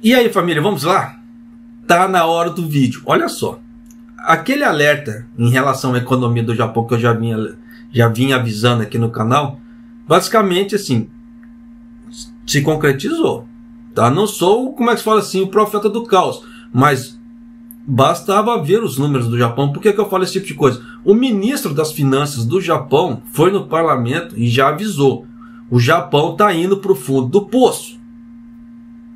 E aí, família, vamos lá? Tá na hora do vídeo. Olha só. Aquele alerta em relação à economia do Japão que eu já vinha avisando aqui no canal, basicamente assim, se concretizou. Tá? Não sou, como é que se fala assim, o profeta do caos, mas bastava ver os números do Japão. Por que eu falo esse tipo de coisa? O ministro das Finanças do Japão foi no parlamento e já avisou. O Japão está indo para o fundo do poço.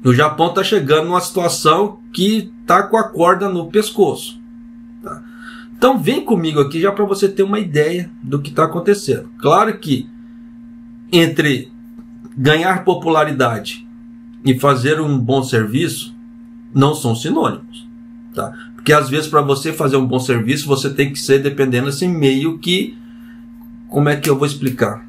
O Japão está chegando numa situação que está com a corda no pescoço. Tá? Então vem comigo aqui já para você ter uma ideia do que está acontecendo. Claro que entre ganhar popularidade e fazer um bom serviço não são sinônimos. Tá? Porque às vezes para você fazer um bom serviço você tem que ser, dependendo assim, meio que, como é que eu vou explicar?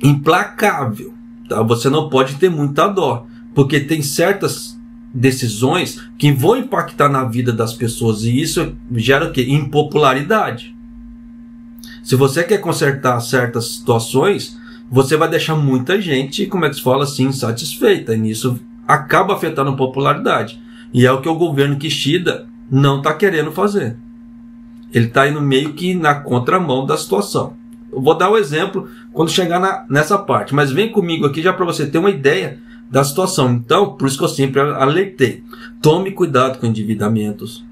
Implacável. Tá? Você não pode ter muita dó. Porque tem certas decisões que vão impactar na vida das pessoas. E isso gera o quê? Impopularidade. Se você quer consertar certas situações, você vai deixar muita gente, como é que se fala assim, insatisfeita. E isso acaba afetando a popularidade. E é o que o governo Kishida não está querendo fazer. Ele está indo meio que na contramão da situação. Eu vou dar um exemplo quando chegar nessa parte. Mas vem comigo aqui já para você ter uma ideia da situação. Então, por isso que eu sempre alertei. Tome cuidado com endividamentos.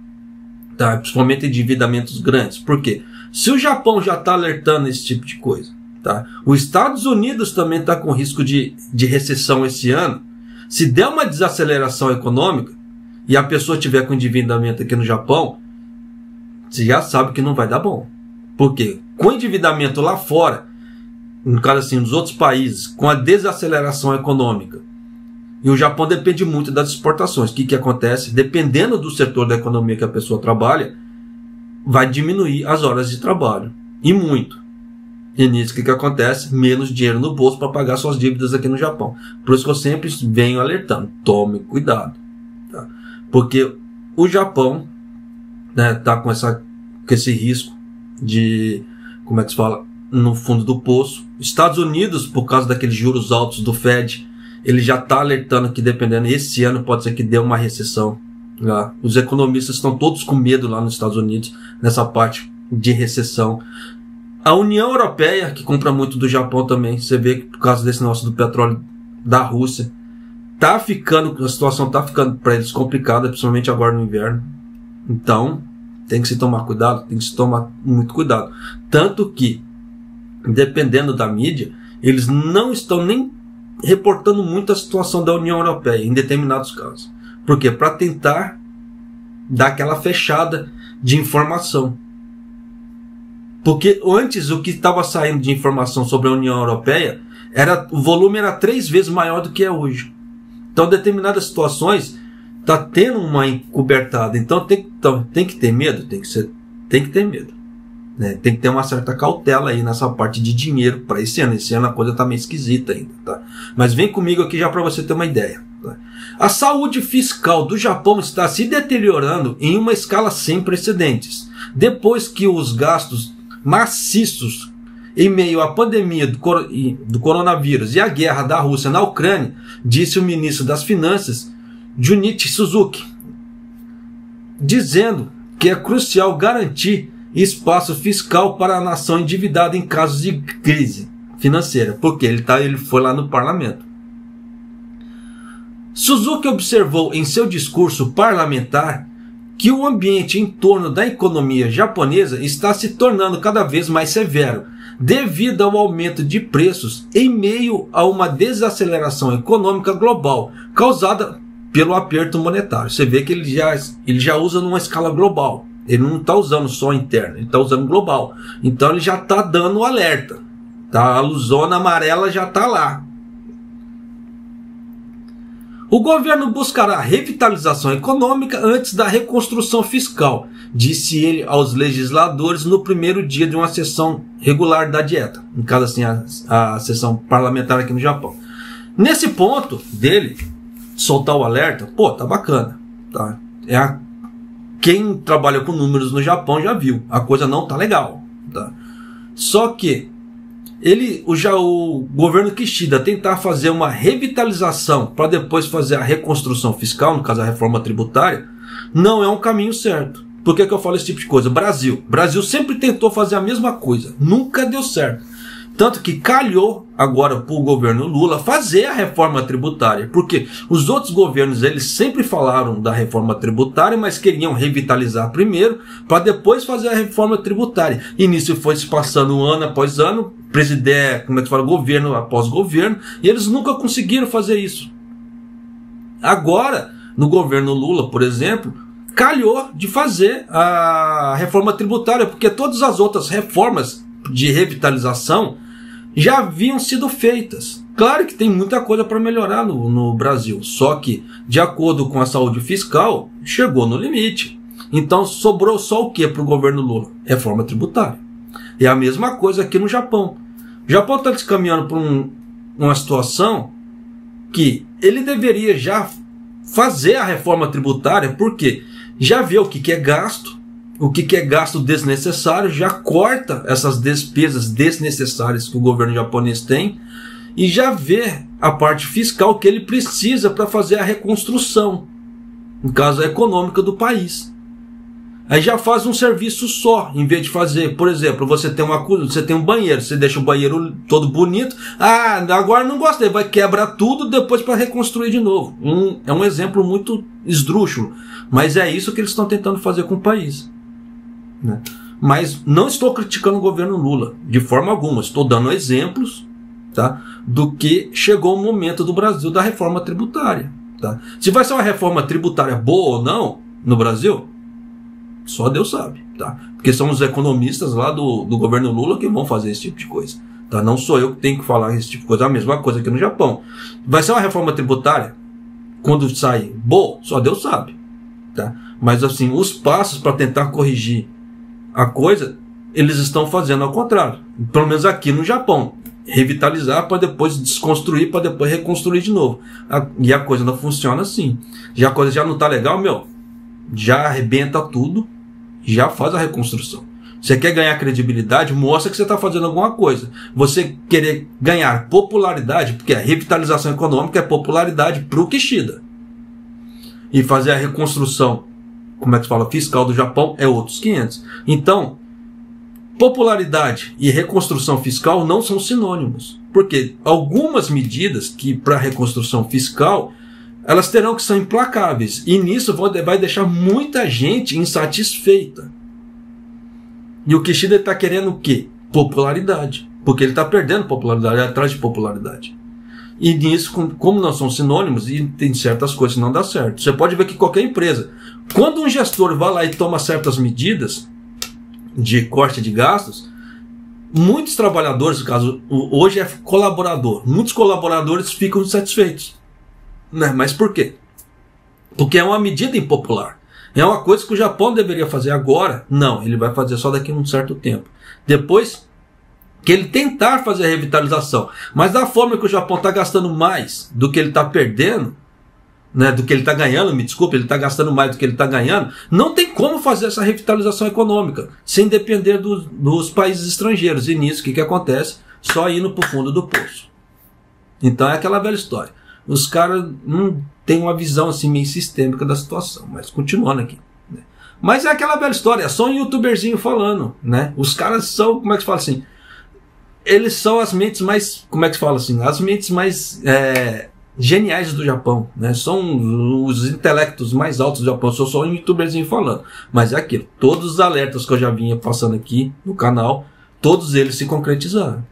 Tá? Principalmente endividamentos grandes. Por quê? Se o Japão já está alertando esse tipo de coisa, tá? Os Estados Unidos também está com risco de recessão esse ano. Se der uma desaceleração econômica e a pessoa tiver com endividamento aqui no Japão, você já sabe que não vai dar bom. Por quê? Com endividamento lá fora, no caso assim, nos outros países, com a desaceleração econômica, e o Japão depende muito das exportações. O que acontece? Dependendo do setor da economia que a pessoa trabalha, vai diminuir as horas de trabalho. E muito. E nisso o que acontece? Menos dinheiro no bolso para pagar suas dívidas aqui no Japão. Por isso que eu sempre venho alertando. Tome cuidado. Tá? Porque o Japão, né, tá com esse risco de, como é que se fala, no fundo do poço. Estados Unidos, por causa daqueles juros altos do Fed, ele já está alertando que dependendo, esse ano pode ser que dê uma recessão. Tá? Os economistas estão todos com medo lá nos Estados Unidos, nessa parte de recessão. A União Europeia, que compra muito do Japão também, você vê que por causa desse negócio do petróleo da Rússia, a situação está ficando para eles complicada, principalmente agora no inverno. Então, tem que se tomar cuidado, tem que se tomar muito cuidado. Tanto que, dependendo da mídia, eles não estão nem reportando muito a situação da União Europeia em determinados casos. Por quê? Para tentar dar aquela fechada de informação. Porque antes o que estava saindo de informação sobre a União Europeia, o volume era 3 vezes maior do que é hoje. Então, determinadas situações está tendo uma encobertada. Então, tem que ter medo? Tem que ter medo. Né? Tem que ter uma certa cautela aí nessa parte de dinheiro para esse ano. Esse ano a coisa está meio esquisita ainda. Tá? Mas vem comigo aqui já para você ter uma ideia. Tá? A saúde fiscal do Japão está se deteriorando em uma escala sem precedentes. Depois que os gastos maciços em meio à pandemia do coronavírus e à guerra da Rússia na Ucrânia, disse o ministro das Finanças, Junichi Suzuki, dizendo que é crucial garantir espaço fiscal para a nação endividada em casos de crise financeira, porque ele foi lá no parlamento. Suzuki observou em seu discurso parlamentar que o ambiente em torno da economia japonesa está se tornando cada vez mais severo, devido ao aumento de preços em meio a uma desaceleração econômica global causada pelo aperto monetário. Você vê que ele já usa numa escala global. Ele não está usando só interno, ele está usando global. Então ele já está dando o alerta. Tá? A luzona amarela já está lá. O governo buscará revitalização econômica antes da reconstrução fiscal, disse ele aos legisladores no primeiro dia de uma sessão regular da dieta. No caso assim, a sessão parlamentar aqui no Japão. Nesse ponto dele soltar o alerta, pô, tá bacana. Tá? Quem trabalha com números no Japão já viu. A coisa não tá legal. Tá? Só que o governo Kishida tentar fazer uma revitalização para depois fazer a reconstrução fiscal, no caso a reforma tributária, não é um caminho certo. Por que eu falo esse tipo de coisa? Brasil sempre tentou fazer a mesma coisa, nunca deu certo. Tanto que calhou agora para o governo Lula fazer a reforma tributária, porque os outros governos eles sempre falaram da reforma tributária, mas queriam revitalizar primeiro para depois fazer a reforma tributária. E nisso foi se passando ano após ano, governo após governo, e eles nunca conseguiram fazer isso. Agora, no governo Lula, por exemplo, calhou de fazer a reforma tributária, porque todas as outras reformas de revitalização já haviam sido feitas. Claro que tem muita coisa para melhorar no Brasil, só que, de acordo com a saúde fiscal, chegou no limite. Então sobrou só o que para o governo Lula? Reforma tributária. É a mesma coisa aqui no Japão. O Japão está se caminhando para uma situação que ele deveria já fazer a reforma tributária, porque já vê o que é gasto, o que é gasto desnecessário, já corta essas despesas desnecessárias que o governo japonês tem e já vê a parte fiscal que ele precisa para fazer a reconstrução, no caso econômica do país. Aí já faz um serviço só, em vez de fazer, por exemplo, você tem um banheiro, você deixa o banheiro todo bonito, agora não gostei, vai quebrar tudo depois para reconstruir de novo. É um exemplo muito esdrúxulo, mas é isso que eles estão tentando fazer com o país. Né? Mas não estou criticando o governo Lula, de forma alguma, estou dando exemplos, tá, do que chegou o momento do Brasil da reforma tributária. Tá? Se vai ser uma reforma tributária boa ou não no Brasil, só Deus sabe, tá? Porque são os economistas lá do governo Lula que vão fazer esse tipo de coisa, tá? Não sou eu que tenho que falar esse tipo de coisa, a mesma coisa aqui no Japão. Vai ser uma reforma tributária? Quando sai boa, só Deus sabe, tá? Mas assim, os passos para tentar corrigir a coisa, eles estão fazendo ao contrário. Pelo menos aqui no Japão. Revitalizar para depois desconstruir, para depois reconstruir de novo. E a coisa não funciona assim. A coisa já não está legal, já arrebenta tudo, já faz a reconstrução. Você quer ganhar credibilidade, mostra que você está fazendo alguma coisa. Você querer ganhar popularidade, porque a revitalização econômica é popularidade para o Kishida. E fazer a reconstrução, fiscal do Japão, é outros 500. Então, popularidade e reconstrução fiscal não são sinônimos. Porque algumas medidas que para reconstrução fiscal, elas terão que ser implacáveis. E nisso vai deixar muita gente insatisfeita. E o Kishida está querendo o quê? Popularidade. Porque ele está perdendo popularidade, atrás de popularidade. E nisso, como não são sinônimos, e tem certas coisas que não dá certo. Você pode ver que qualquer empresa, quando um gestor vai lá e toma certas medidas de corte de gastos, muitos trabalhadores, no caso, hoje é colaborador, muitos colaboradores ficam insatisfeitos. Né? Mas por quê? Porque é uma medida impopular. É uma coisa que o Japão deveria fazer agora. Não, ele vai fazer só daqui a um certo tempo. Depois que ele tentar fazer a revitalização. Mas da forma que o Japão está gastando mais do que ele está perdendo, né, do que ele está ganhando, me desculpe, ele está gastando mais do que ele está ganhando, não tem como fazer essa revitalização econômica sem depender dos países estrangeiros. E nisso, o que acontece? Só indo para o fundo do poço. Então é aquela velha história. Os caras não têm uma visão assim meio sistêmica da situação, mas continuando aqui. Né? Mas é aquela velha história, é só um youtuberzinho falando. Né? Os caras são, eles são as mentes mais, as mentes mais geniais do Japão. Né? São os intelectos mais altos do Japão. Eu sou só um youtuberzinho falando. Mas é aquilo, todos os alertas que eu já vinha passando aqui no canal, todos eles se concretizaram.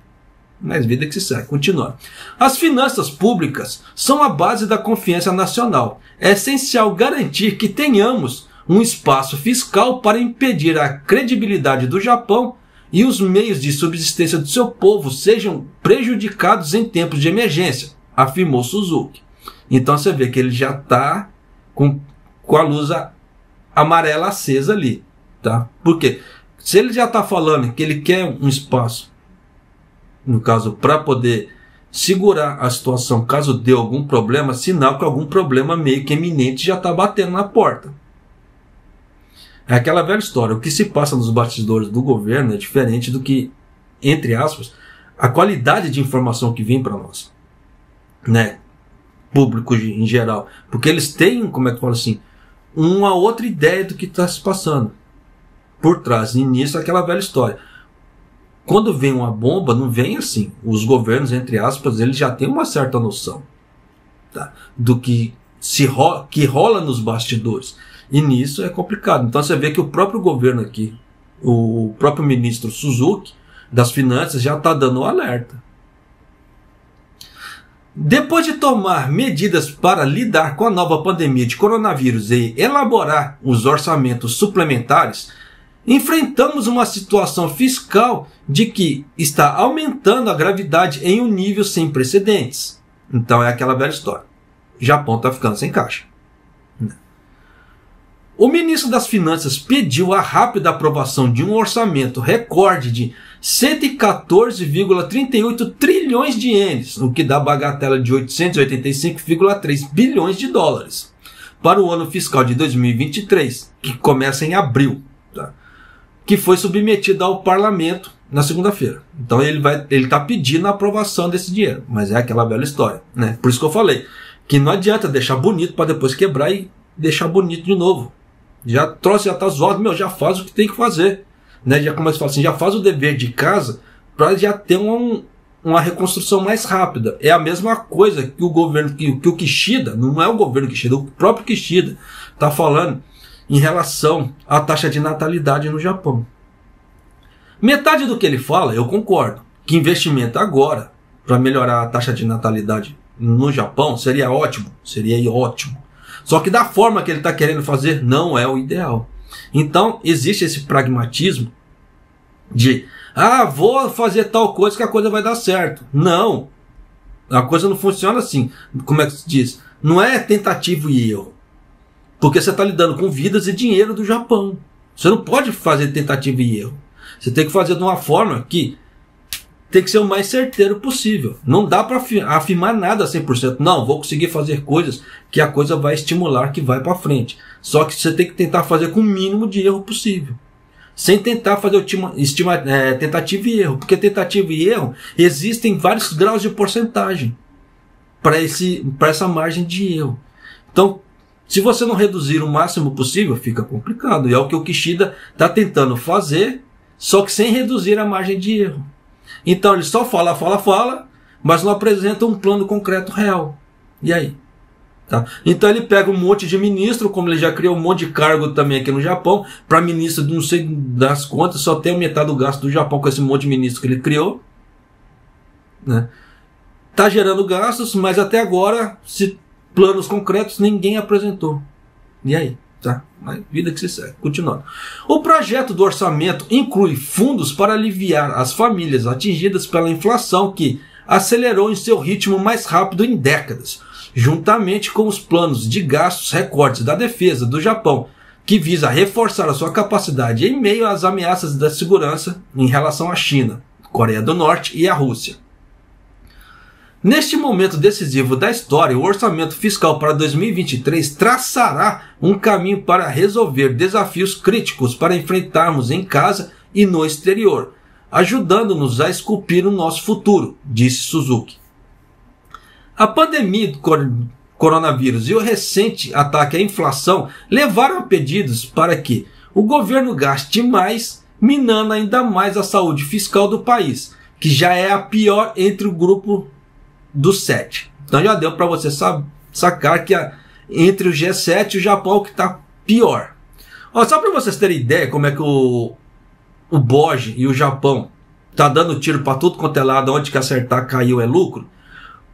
Mas vida que se segue, continua. As finanças públicas são a base da confiança nacional. É essencial garantir que tenhamos um espaço fiscal para impedir a credibilidade do Japão e os meios de subsistência do seu povo sejam prejudicados em tempos de emergência, afirmou Suzuki. Então você vê que ele já está com a luz amarela acesa ali. Tá? Por quê? Se ele já está falando que ele quer um espaço, no caso, para poder segurar a situação caso dê algum problema, sinal que algum problema meio que eminente já está batendo na porta. É aquela velha história. O que se passa nos bastidores do governo é diferente do que, entre aspas, a qualidade de informação que vem para nós, né? Público em geral, porque eles têm, como é que eu falo assim, uma outra ideia do que está se passando por trás. E nisso aquela velha história. Quando vem uma bomba, não vem assim. Os governos, entre aspas, eles já têm uma certa noção, tá, do que rola nos bastidores. E nisso é complicado. Então você vê que o próprio governo aqui, o próprio ministro Suzuki das Finanças já está dando um alerta. Depois de tomar medidas para lidar com a nova pandemia de coronavírus e elaborar os orçamentos suplementares, enfrentamos uma situação fiscal de que está aumentando a gravidade em um nível sem precedentes. Então é aquela velha história. O Japão está ficando sem caixa. O ministro das Finanças pediu a rápida aprovação de um orçamento recorde de 114,38 trilhões de ienes, o que dá bagatela de 885,3 bilhões de dólares, para o ano fiscal de 2023, que começa em abril, tá? Que foi submetido ao parlamento na segunda-feira. Então ele está pedindo a aprovação desse dinheiro, mas é aquela velha história, né? Por isso que eu falei que não adianta deixar bonito para depois quebrar e deixar bonito de novo. Já trouxe, já está zoado, já faz o que tem que fazer, né? Já começa a falar assim, já faz o dever de casa para já ter uma reconstrução mais rápida. É a mesma coisa que o governo, que o Kishida, não é o governo Kishida, o próprio Kishida está falando em relação à taxa de natalidade no Japão. Metade do que ele fala, eu concordo, que investimento agora para melhorar a taxa de natalidade no Japão seria ótimo. Só que da forma que ele está querendo fazer, não é o ideal. Então, existe esse pragmatismo de, vou fazer tal coisa que a coisa vai dar certo. Não, a coisa não funciona assim. Como é que se diz? Não é tentativa e erro. Porque você está lidando com vidas e dinheiro do Japão. Você não pode fazer tentativa e erro. Você tem que fazer de uma forma que tem que ser o mais certeiro possível. Não dá para afirmar nada 100%. Não, vou conseguir fazer coisas que a coisa vai estimular, que vai para frente. Só que você tem que tentar fazer com o mínimo de erro possível. Sem tentar fazer tentativa e erro. Porque tentativa e erro existem vários graus de porcentagem para essa margem de erro. Então, se você não reduzir o máximo possível, fica complicado. E é o que o Kishida está tentando fazer, só que sem reduzir a margem de erro. Então ele só fala, mas não apresenta um plano concreto real. E aí? Tá? Então ele pega um monte de ministro, como ele já criou um monte de cargo também aqui no Japão, para ministro de não sei das contas, só tem aumentado o gasto do Japão com esse monte de ministro que ele criou. Né? Tá gerando gastos, mas até agora, planos concretos ninguém apresentou. E aí? Tá? A vida que se segue. Continuando. O projeto do orçamento inclui fundos para aliviar as famílias atingidas pela inflação que acelerou em seu ritmo mais rápido em décadas, juntamente com os planos de gastos recortes da defesa do Japão, que visa reforçar a sua capacidade em meio às ameaças da segurança em relação à China, Coreia do Norte e à Rússia. Neste momento decisivo da história, o orçamento fiscal para 2023 traçará um caminho para resolver desafios críticos para enfrentarmos em casa e no exterior, ajudando-nos a esculpir o nosso futuro, disse Suzuki. A pandemia do coronavírus e o recente ataque à inflação levaram a pedidos para que o governo gaste mais, minando ainda mais a saúde fiscal do país, que já é a pior entre o grupo dos 7. Então já deu para você sacar que entre o G7 e o Japão que está pior. Só para vocês terem ideia como é que o BOJ e o Japão tá dando tiro para tudo quanto é lado, onde que acertar caiu é lucro.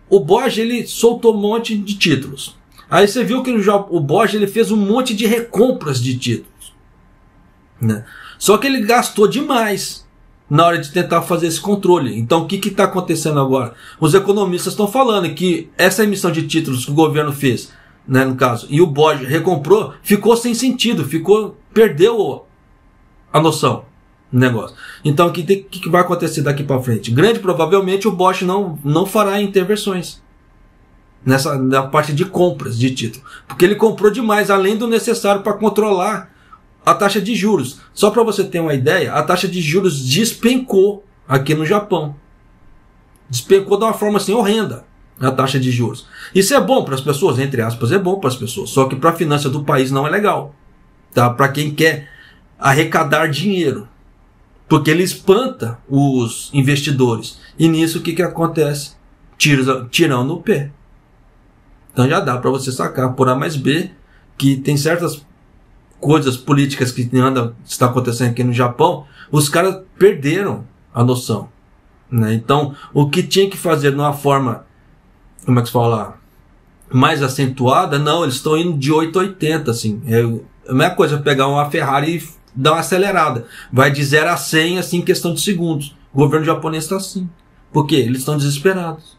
O BOJ ele soltou um monte de títulos. Aí você viu que o BOJ ele fez um monte de recompras de títulos, né? Só que ele gastou demais na hora de tentar fazer esse controle. Então o que está acontecendo agora? Os economistas estão falando que essa emissão de títulos que o governo fez, né, no caso, e o BOJ recomprou, ficou sem sentido, perdeu a noção do negócio. Então o que vai acontecer daqui para frente? Grande provavelmente o BOJ não fará intervenções na parte de compras de título, porque ele comprou demais, além do necessário para controlar a taxa de juros. Só para você ter uma ideia, a taxa de juros despencou aqui no Japão. Despencou de uma forma assim horrenda a taxa de juros. Isso é bom para as pessoas, entre aspas, é bom para as pessoas. Só que para a finança do país não é legal. Tá? Para quem quer arrecadar dinheiro. Porque ele espanta os investidores. E nisso o que acontece? Tirão no pé. Então já dá para você sacar por A mais B que tem certas coisas políticas que está acontecendo aqui no Japão, os caras perderam a noção. Né? Então, o que tinha que fazer de uma forma, como é que se fala, mais acentuada, não, eles estão indo de 8 a 80, assim. É a mesma coisa pegar uma Ferrari e dar uma acelerada. Vai de 0 a 100, assim, em questão de segundos. O governo japonês está assim. Por quê? Eles estão desesperados.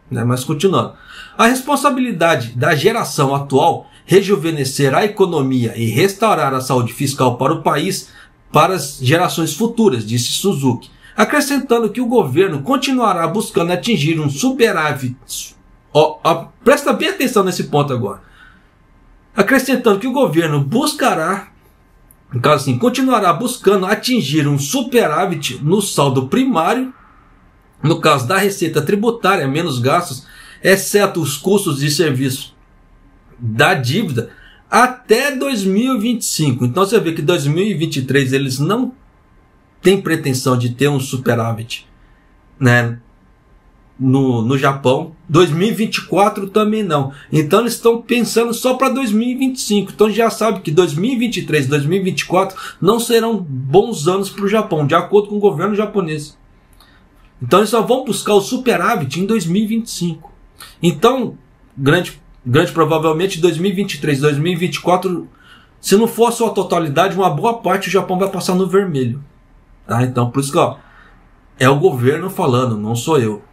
Né? Mas continuando. A responsabilidade da geração atual rejuvenescer a economia e restaurar a saúde fiscal para o país para as gerações futuras, disse Suzuki, acrescentando que o governo continuará buscando atingir um superávit. Presta bem atenção nesse ponto agora. Acrescentando que o governo buscará, no caso assim, continuará buscando atingir um superávit no saldo primário, no caso da receita tributária, menos gastos, exceto os custos de serviço da dívida, até 2025. Então você vê que 2023 eles não têm pretensão de ter um superávit, né, no Japão. 2024 também não. Então eles estão pensando só para 2025. Então já sabe que 2023 2024 não serão bons anos para o Japão, de acordo com o governo japonês. Então eles só vão buscar o superávit em 2025. Então, grande provavelmente 2023, 2024, se não for a sua totalidade, uma boa parte o Japão vai passar no vermelho. Tá? Então, por isso que é o governo falando, não sou eu.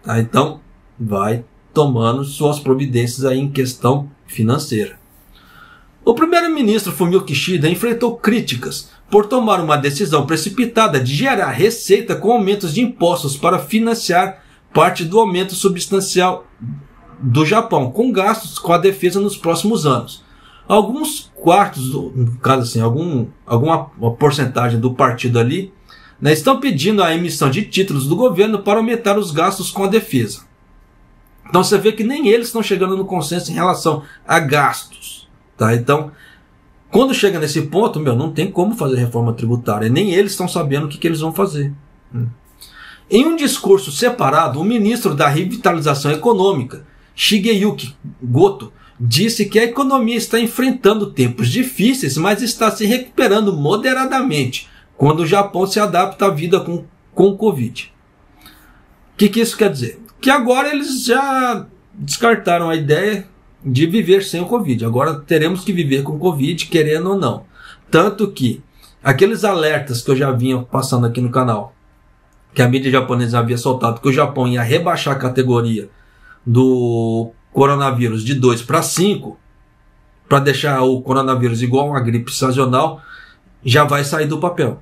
Tá? Então, vai tomando suas providências aí em questão financeira. O primeiro-ministro Fumio Kishida enfrentou críticas por tomar uma decisão precipitada de gerar receita com aumentos de impostos para financiar parte do aumento substancial do Japão, com gastos com a defesa nos próximos anos. Alguns quartos, no caso assim, alguma porcentagem do partido ali, né, estão pedindo a emissão de títulos do governo para aumentar os gastos com a defesa. Então você vê que nem eles estão chegando no consenso em relação a gastos. Tá? Então, quando chega nesse ponto, não tem como fazer reforma tributária. Nem eles estão sabendo o que eles vão fazer. Em um discurso separado, o ministro da Revitalização Econômica, Shigeyuki Goto, disse que a economia está enfrentando tempos difíceis, mas está se recuperando moderadamente quando o Japão se adapta à vida com o Covid. O que isso quer dizer? Que agora eles já descartaram a ideia de viver sem o Covid. Agora teremos que viver com o Covid, querendo ou não. Tanto que aqueles alertas que eu já vinha passando aqui no canal, que a mídia japonesa havia soltado, que o Japão ia rebaixar a categoria do coronavírus de 2 para 5, para deixar o coronavírus igual a uma gripe sazonal, já vai sair do papel.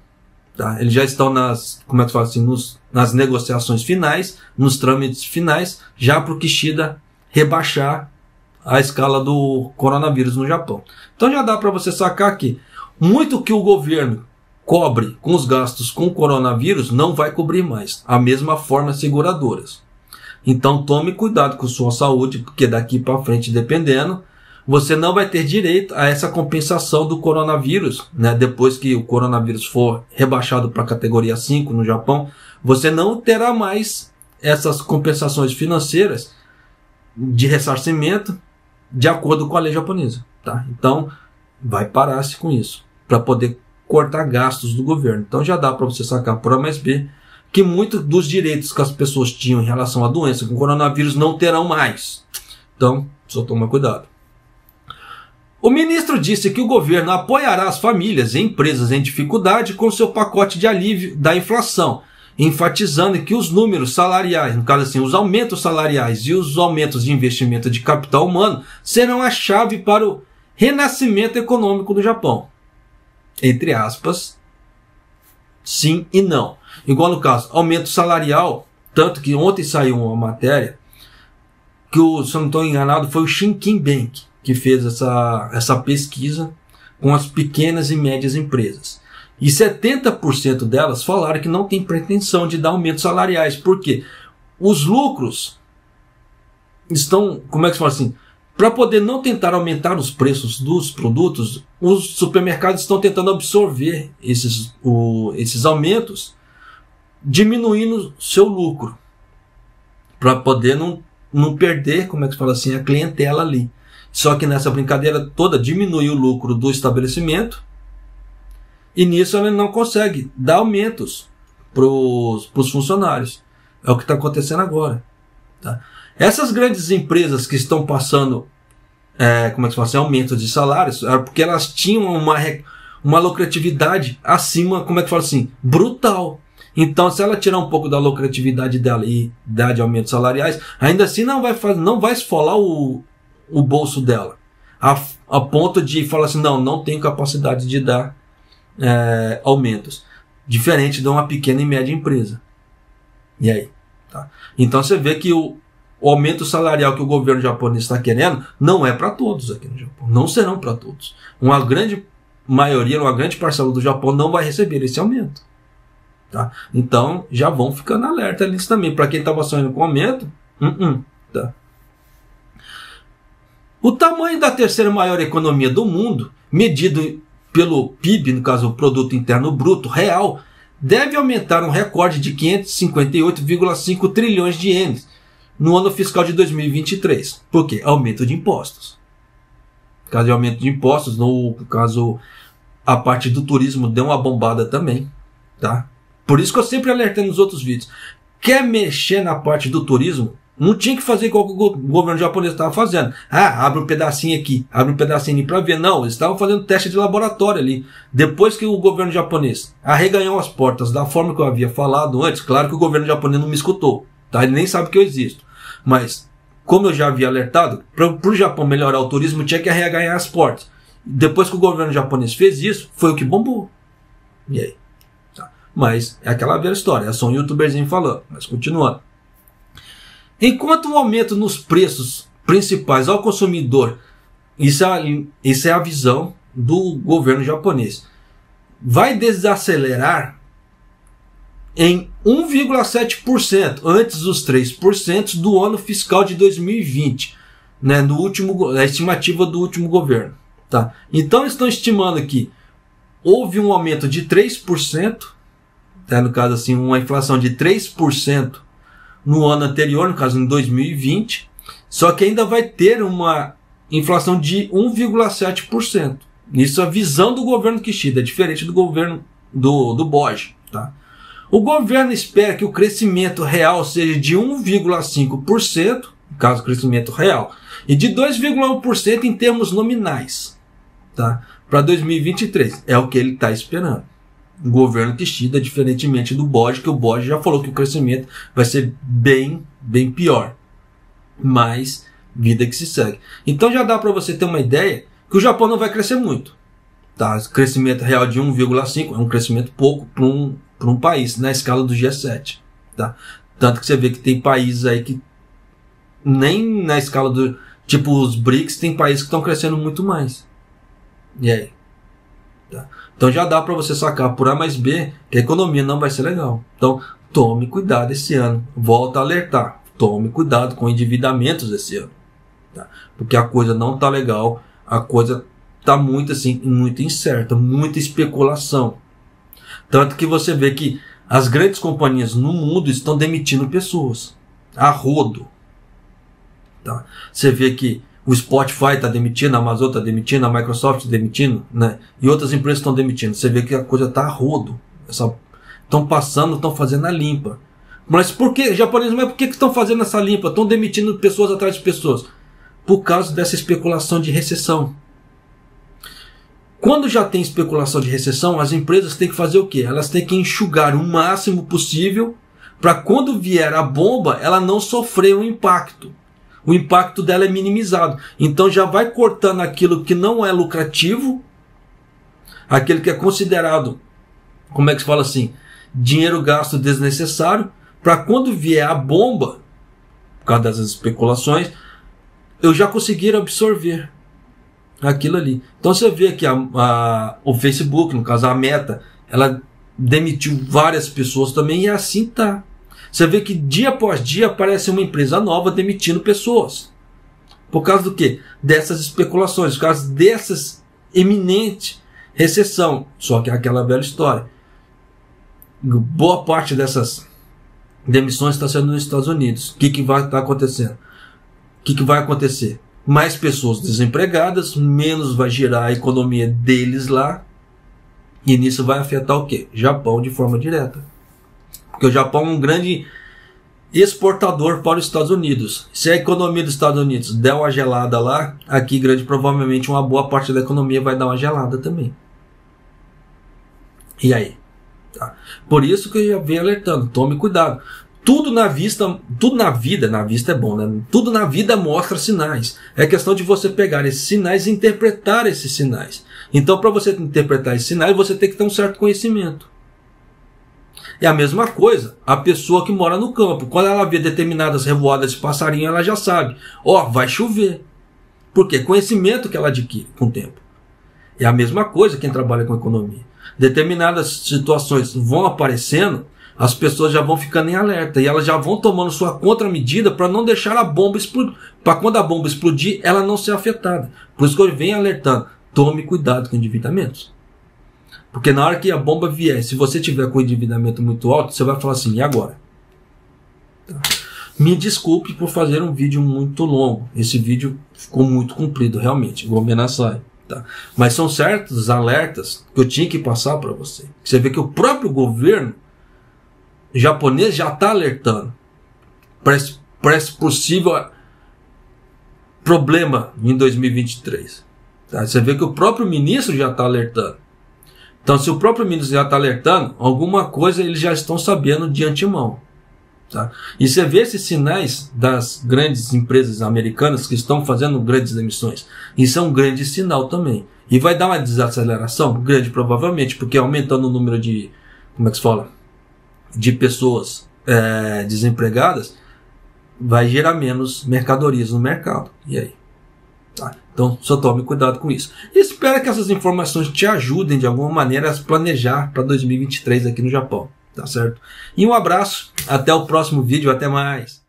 Tá? Eles já estão nas negociações finais, nos trâmites finais, já para o Kishida rebaixar a escala do coronavírus no Japão. Então já dá para você sacar que muito que o governo cobre com os gastos com o coronavírus não vai cobrir mais. A mesma forma as seguradoras. Então tome cuidado com sua saúde, porque daqui para frente, dependendo, você não vai ter direito a essa compensação do coronavírus, né? Depois que o coronavírus for rebaixado para a categoria 5 no Japão, você não terá mais essas compensações financeiras de ressarcimento de acordo com a lei japonesa. Tá? Então, vai parar-se com isso, para poder cortar gastos do governo. Então já dá para você sacar por A mais B que muitos dos direitos que as pessoas tinham em relação à doença com coronavírus não terão mais. Então, só toma cuidado. O ministro disse que o governo apoiará as famílias e empresas em dificuldade com seu pacote de alívio da inflação, enfatizando que os números salariais, no caso assim, os aumentos salariais e os aumentos de investimento de capital humano serão a chave para o renascimento econômico do Japão. Entre aspas, sim e não. Igual no caso, aumento salarial, tanto que ontem saiu uma matéria que, se eu não estou enganado, foi o Shinkin Bank que fez essa pesquisa com as pequenas e médias empresas. E 70% delas falaram que não tem pretensão de dar aumentos salariais. Por quê? os lucros estão, como é que se fala assim, para poder não tentar aumentar os preços dos produtos, os supermercados estão tentando absorver esses aumentos, diminuindo seu lucro, para poder não perder, como é que se fala assim, a clientela ali. Só que nessa brincadeira toda diminui o lucro do estabelecimento e nisso ele não consegue dar aumentos para os funcionários. É o que está acontecendo agora. Tá? Essas grandes empresas que estão passando como é que se fala assim, aumento de salários, é porque elas tinham uma lucratividade acima, como é que fala assim, brutal. Então, se ela tirar um pouco da lucratividade dela e dar de aumentos salariais, ainda assim não vai esfolar o bolso dela. A ponto de falar assim, não tem capacidade de dar aumentos. Diferente de uma pequena e média empresa. E aí? Tá? Então você vê que o aumento salarial que o governo japonês está querendo não é para todos aqui no Japão. Não serão para todos. Uma grande maioria, uma grande parcela do Japão não vai receber esse aumento. Tá? Então já vão ficando alerta nisso também. Para quem estava sonhando com aumento, tá? O tamanho da terceira maior economia do mundo, medido pelo PIB, no caso o Produto Interno Bruto Real, deve aumentar um recorde de 558,5 trilhões de ienes no ano fiscal de 2023. Por quê? Aumento de impostos. No caso de aumento de impostos, no caso a parte do turismo deu uma bombada também. Tá? Por isso que eu sempre alertei nos outros vídeos. Quer mexer na parte do turismo? Não tinha que fazer igual o governo japonês estava fazendo. Abre um pedacinho aqui, abre um pedacinho ali para ver. Não, eles estavam fazendo teste de laboratório ali. Depois que o governo japonês arreganhou as portas da forma que eu havia falado antes, claro que o governo japonês não me escutou. Tá? Ele nem sabe que eu existo. Mas, como eu já havia alertado, para o Japão melhorar o turismo, tinha que arreganhar as portas. Depois que o governo japonês fez isso, foi o que bombou. E aí? Tá. Mas é aquela velha história. É só um youtuberzinho falando. Mas continuando. Enquanto o aumento nos preços principais ao consumidor, isso é a visão do governo japonês, vai desacelerar em 1,7% antes dos 3% do ano fiscal de 2020, né, a estimativa do último governo. Tá? Então estão estimando que houve um aumento de 3%, tá? No caso assim, uma inflação de 3%, no ano anterior, no caso em 2020, só que ainda vai ter uma inflação de 1,7%. Isso é a visão do governo Kishida, é diferente do governo do Boji. Tá? O governo espera que o crescimento real seja de 1,5%, no caso crescimento real, e de 2,1% em termos nominais, tá? Para 2023. É o que ele está esperando. O governo Kishida, diferentemente do Boji, que o Boji já falou que o crescimento vai ser bem pior. Mas, vida que se segue. Então já dá para você ter uma ideia que o Japão não vai crescer muito. Tá? Crescimento real de 1,5 é um crescimento pouco para um país, na escala do G7. Tá? Tanto que você vê que tem países aí que nem na escala do... Tipo os BRICS, tem países que estão crescendo muito mais. E aí? Tá? Então já dá para você sacar por A mais B que a economia não vai ser legal. Então tome cuidado esse ano. Volto a alertar. Tome cuidado com endividamentos esse ano. Tá? Porque a coisa não está legal. A coisa está muito assim, muito incerta. Muita especulação. Tanto que você vê que as grandes companhias no mundo estão demitindo pessoas. A rodo. Tá? Você vê que o Spotify está demitindo, a Amazon está demitindo, a Microsoft está demitindo, né? E outras empresas estão demitindo. Você vê que a coisa está a rodo. Estão passando, estão fazendo a limpa. Mas por que, japoneses, mas por que estão fazendo essa limpa? Estão demitindo pessoas atrás de pessoas. Por causa dessa especulação de recessão. Quando já tem especulação de recessão, as empresas têm que fazer o quê? Elas têm que enxugar o máximo possível para quando vier a bomba, ela não sofrer um impacto. O impacto dela é minimizado. Então já vai cortando aquilo que não é lucrativo, aquele que é considerado, como é que se fala assim, dinheiro gasto desnecessário, para quando vier a bomba, por causa das especulações, eu já conseguir absorver aquilo ali. Então você vê que o Facebook, no caso a Meta, ela demitiu várias pessoas também e assim tá. Você vê que dia após dia aparece uma empresa nova demitindo pessoas. Por causa do quê? Dessas especulações, por causa dessas eminente recessão. Só que é aquela velha história. Boa parte dessas demissões está sendo nos Estados Unidos. O que vai estar acontecendo? O que vai acontecer? Mais pessoas desempregadas, menos vai girar a economia deles lá. E nisso vai afetar o quê? Japão de forma direta. Porque o Japão é um grande exportador para os Estados Unidos. Se a economia dos Estados Unidos der uma gelada lá, aqui grande provavelmente uma boa parte da economia vai dar uma gelada também. E aí? Tá. Por isso que eu já venho alertando, tome cuidado. Tudo na vida é bom, né? Tudo na vida mostra sinais. É questão de você pegar esses sinais e interpretar esses sinais. Então, para você interpretar esses sinais, você tem que ter um certo conhecimento. É a mesma coisa, a pessoa que mora no campo. Quando ela vê determinadas revoadas de passarinho, ela já sabe. Vai chover. Por quê? Conhecimento que ela adquire com o tempo. É a mesma coisa quem trabalha com economia. Determinadas situações vão aparecendo, as pessoas já vão ficando em alerta. E elas já vão tomando sua contramedida para não deixar a bomba explodir. Para quando a bomba explodir, ela não ser afetada. Por isso que eu venho alertando. Tome cuidado com endividamentos. Porque na hora que a bomba vier, se você tiver com endividamento muito alto, você vai falar assim, e agora? Tá. Me desculpe por fazer um vídeo muito longo. Esse vídeo ficou muito comprido, realmente. Vou ameaçar. Tá. Mas são certos alertas que eu tinha que passar para você. Você vê que o próprio governo japonês já está alertando para esse possível problema em 2023. Tá. Você vê que o próprio ministro já está alertando. Então, se o próprio ministro já está alertando, alguma coisa eles já estão sabendo de antemão. Tá? E você vê esses sinais das grandes empresas americanas que estão fazendo grandes demissões. Isso é um grande sinal também. E vai dar uma desaceleração? Grande, provavelmente, porque aumentando o número de, como é que se fala? De pessoas desempregadas, vai gerar menos mercadorias no mercado. E aí? Tá? Então, só tome cuidado com isso. E espero que essas informações te ajudem de alguma maneira a planejar para 2023 aqui no Japão. Tá certo? E um abraço, até o próximo vídeo, até mais!